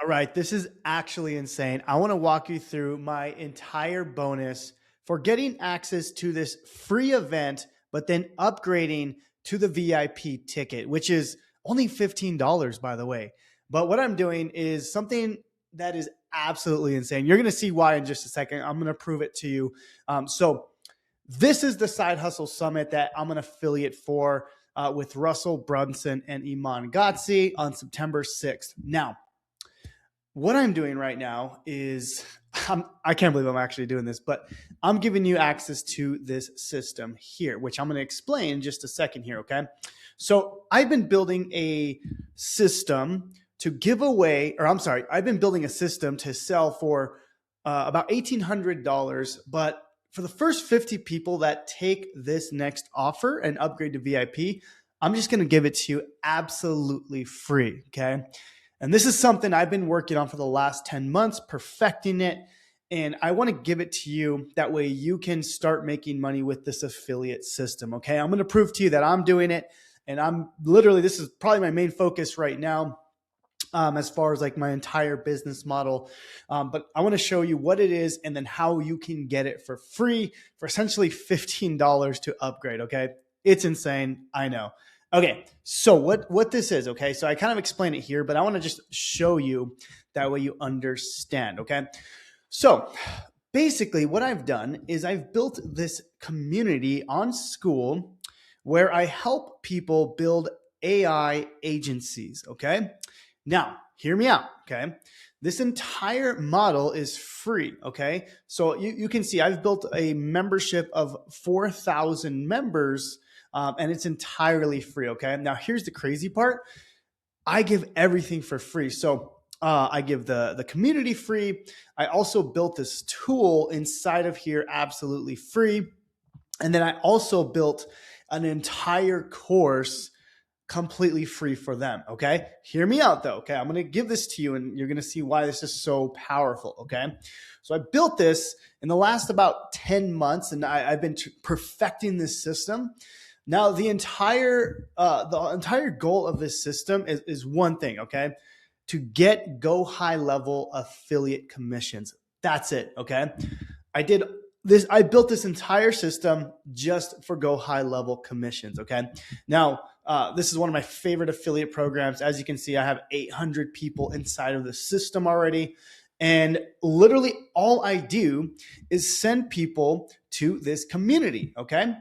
All right, this is actually insane. I want to walk you through my entire bonus for getting access to this free event, but then upgrading to the VIP ticket, which is only $15, by the way. But what I'm doing is something that is absolutely insane. You're going to see why in just a second. I'm going to prove it to you. So, this is the Side Hustle Summit that I'm an affiliate for with Russell Brunson and Iman Ghatzi on September 6th. Now, what I'm doing right now is I can't believe I'm actually doing this, but I'm giving you access to this system here, which I'm going to explain in just a second here. Okay. So I've been building a system to give away, or I'm sorry, I've been building a system to sell for about $1,800. But for the first 50 people that take this next offer and upgrade to VIP, I'm just going to give it to you absolutely free. Okay. And this is something I've been working on for the last 10 months, perfecting it. And I want to give it to you. That way you can start making money with this affiliate system. Okay. I'm going to prove to you that I'm doing it. And I'm literally, this is probably my main focus right now. As far as like my entire business model. But I want to show you what it is and then how you can get it for free for essentially $15 to upgrade. Okay. It's insane. I know. Okay. So what this is. Okay. So I kind of explain it here, but I want to just show you that way you understand. Okay. So basically what I've done is I've built this community on Skool where I help people build AI agencies. Okay. Now, hear me out, okay? This entire model is free, okay? So you can see I've built a membership of 4,000 members, and it's entirely free, okay? Now, here's the crazy part. I give everything for free. So I give the community free. I also built this tool inside of here absolutely free. And then I also built an entire course completely free for them. Okay. Hear me out though. Okay. I'm going to give this to you and you're going to see why this is so powerful. Okay. So I built this in the last about 10 months and I've been perfecting this system. Now the entire goal of this system is one thing. Okay. To get go high level affiliate commissions. That's it. Okay. I built this entire system just for go high level commissions. Okay. Now, this is one of my favorite affiliate programs. As you can see, I have 800 people inside of the system already. And literally all I do is send people to this community. Okay.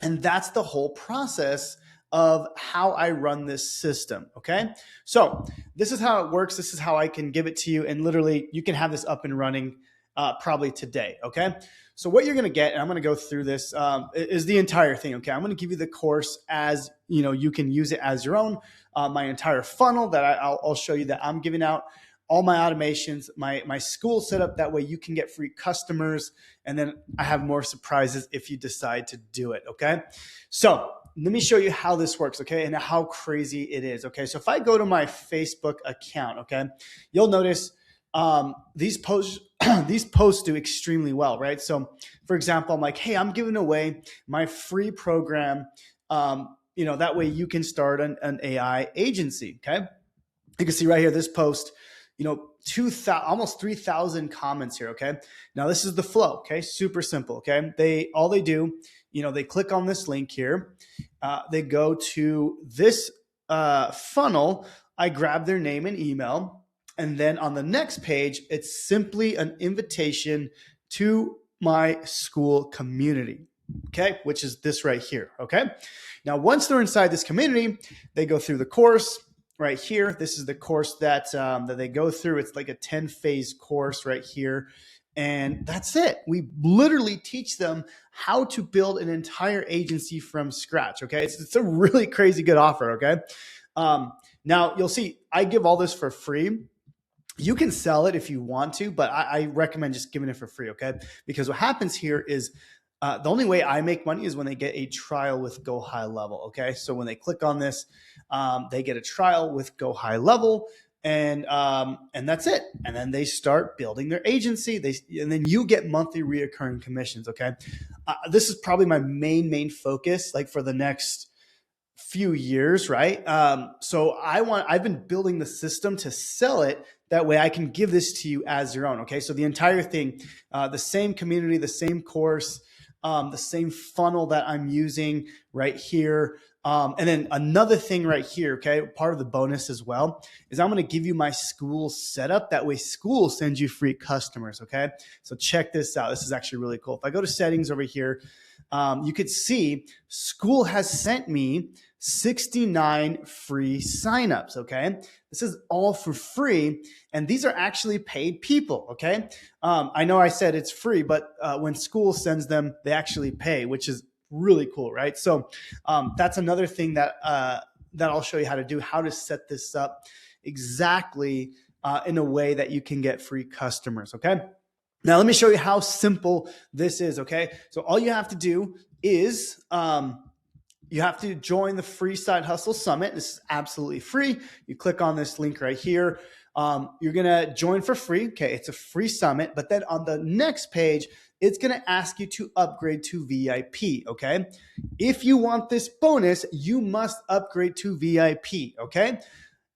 And that's the whole process of how I run this system. Okay. So this is how it works. This is how I can give it to you. And literally you can have this up and running probably today. Okay. So what you're going to get, and I'm going to go through this, is the entire thing. Okay. I'm going to give you the course as, you can use it as your own, my entire funnel that I'll show you that I'm giving out, all my automations, my school setup. That way you can get free customers. And then I have more surprises if you decide to do it. Okay. So let me show you how this works. Okay. And how crazy it is. Okay. So if I go to my Facebook account, okay, you'll notice these posts these posts do extremely well, right? So for example, I'm like, hey, I'm giving away my free program. That way you can start an AI agency. Okay. You can see right here, this post, 2,000, almost 3,000 comments here. Okay. Now this is the flow. Okay. Super simple. Okay. All they do, they click on this link here. They go to this funnel. I grab their name and email. And then on the next page, it's simply an invitation to my Skool community, okay, which is this right here, okay? Now, once they're inside this community, they go through the course right here. This is the course that they go through. It's like a 10-phase course right here. And that's it. We literally teach them how to build an entire agency from scratch, okay? It's a really crazy good offer, okay? Now, you'll see I give all this for free. You can sell it if you want to, but I recommend just giving it for free, okay? Because what happens here is the only way I make money is when they get a trial with Go High Level, okay? So when they click on this, they get a trial with Go High Level, and that's it. And then they start building their agency. And then you get monthly reoccurring commissions, okay? This is probably my main focus, like for the next few years, right? So I've been building the system to sell it. That way I can give this to you as your own. Okay. So the entire thing, the same community, the same course, the same funnel that I'm using right here. And then another thing right here, okay, part of the bonus as well is I'm going to give you my Skool setup. That way Skool sends you free customers, okay? So check this out. This is actually really cool. If I go to settings over here, you could see Skool has sent me 69 free signups, okay? This is all for free, and these are actually paid people, okay? I know I said it's free, but when Skool sends them, they actually pay, which is really cool, right? So that's another thing that that I'll show you how to do, how to set this up exactly in a way that you can get free customers, okay? Now, let me show you how simple this is, okay? So all you have to do is you have to join the Free Side Hustle Summit. This is absolutely free. You click on this link right here. You're going to join for free. Okay, it's a free summit. But then on the next page, it's going to ask you to upgrade to VIP, okay? If you want this bonus, you must upgrade to VIP, okay?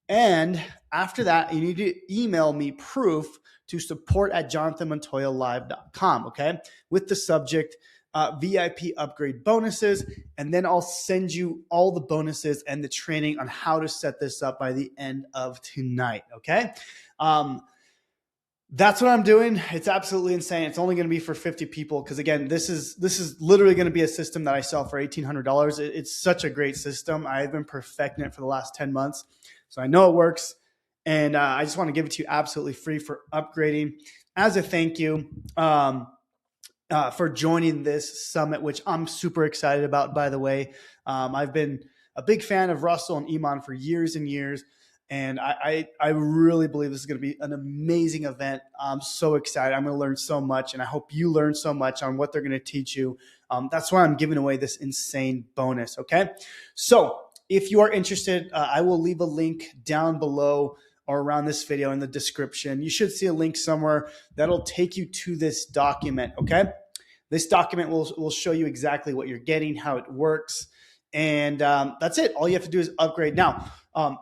And after that, you need to email me proof to support@jonathanmontoyalive.com, okay? With the subject, VIP upgrade bonuses, and then I'll send you all the bonuses and the training on how to set this up by the end of tonight, okay? That's what I'm doing. It's absolutely insane. It's only going to be for 50 people because, again, this is literally going to be a system that I sell for $1,800. It's such a great system. I've been perfecting it for the last 10 months, so I know it works, and I just want to give it to you absolutely free for upgrading as a thank you. For joining this summit, which I'm super excited about, by the way. I've been a big fan of Russell and Iman for years and years, and I really believe this is going to be an amazing event. I'm so excited. I'm going to learn so much, and I hope you learn so much on what they're going to teach you. That's why I'm giving away this insane bonus, okay? So if you are interested, I will leave a link down below or around this video in the description. You should see a link somewhere that'll take you to this document, okay? This document will show you exactly what you're getting, how it works, and that's it. All you have to do is upgrade. Now,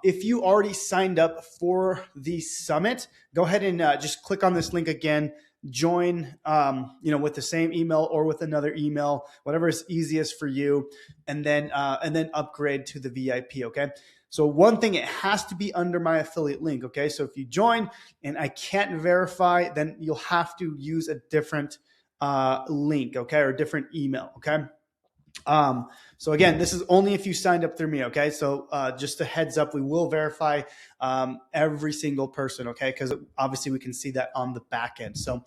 if you already signed up for the summit, go ahead and just click on this link again. Join, with the same email or with another email, whatever is easiest for you, and then upgrade to the VIP. Okay. So one thing, it has to be under my affiliate link. Okay. So if you join and I can't verify, then you'll have to use a different link, okay, or a different email, okay? So again, this is only if you signed up through me, okay? So just a heads up, we will verify every single person, okay? Because obviously we can see that on the back end. So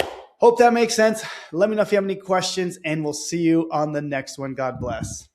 hope that makes sense. Let me know if you have any questions, and we'll see you on the next one. God bless.